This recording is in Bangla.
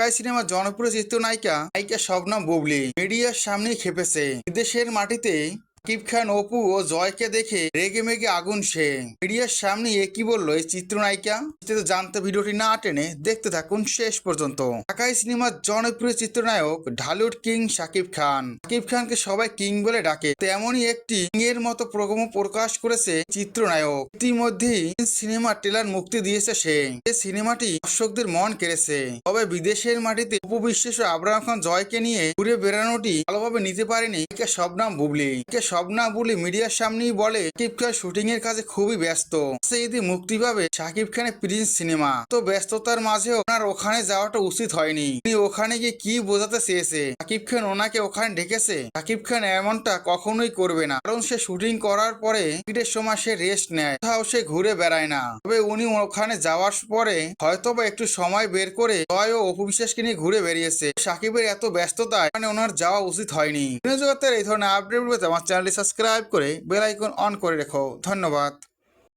ঢাকাই সিনেমার জনপ্রিয় চিত্রনায়িকা শবনম বুবলী মিডিয়ার সামনেই খেপেছে। বিদেশের মাটিতে শাকিব খান, অপু ও জয়কে দেখে রেগে মেগে আগুন সে। মিডিয়ার সামনে কি বললো এই চিত্রনায়িকা, জানতে ভিডিওটি না টেনে দেখতে থাকুন শেষ পর্যন্ত। ঢাকাই সিনেমার জনপ্রিয় চিত্রনায়ক ঢালিউড কিং শাকিব খান। শাকিব খানকে সবাই কিং বলে ডাকে, তেমনই একটি কিং এর মতো প্রোগ্রাম প্রকাশ করেছে চিত্রনায়ক। ইতিমধ্যেই সিনেমার ট্রেলার মুক্তি দিয়েছে সে। এই সিনেমাটি দর্শকদের মন কেড়েছে। তবে বিদেশের মাটিতে অপু বিশ্বাস ও আবরাম খান জয়কে নিয়ে ঘুরে বেড়ানোটি ভালোভাবে নিতে পারেনি শবনম বুবলী। শবনম বুবলী মিডিয়ার সামনেই বলে শাকিব খান শুটিং এর কাজে খুবই ব্যস্ত। ঈদে মুক্তি পাবে শাকিব খানের প্রিন্স সিনেমা। তো ব্যস্ততার মাঝেও ওনার ওখানে যাওয়াটা উচিত হয়নি। উনি ওখানে গিয়ে কি বোঝাতে চেয়েছে, শাকিব খান ওনাকে ওখানে ডেকেছে? শাকিব খান এমনটা কখনোই করবে না, কারণ সে শুটিং করার পরে ঈদের সময় সে রেস্ট নেয়, কোথাও সে ঘুরে বেড়ায় না। তবে উনি ওখানে যাওয়ার পরে হয়তোবা একটু সময় বের করে জয় ও অপু বিশ্বাসকে নিয়ে ঘুরে বেরিয়েছে। শাকিবের এত ব্যস্ততায় মানে ওনার যাওয়া উচিত হয়নি। জগতের এই ধরনের আপডেট পেতে আমার চ্যানেলটি সাবস্ক্রাইব করে বেল আইকন অন করে রেখো। ধন্যবাদ।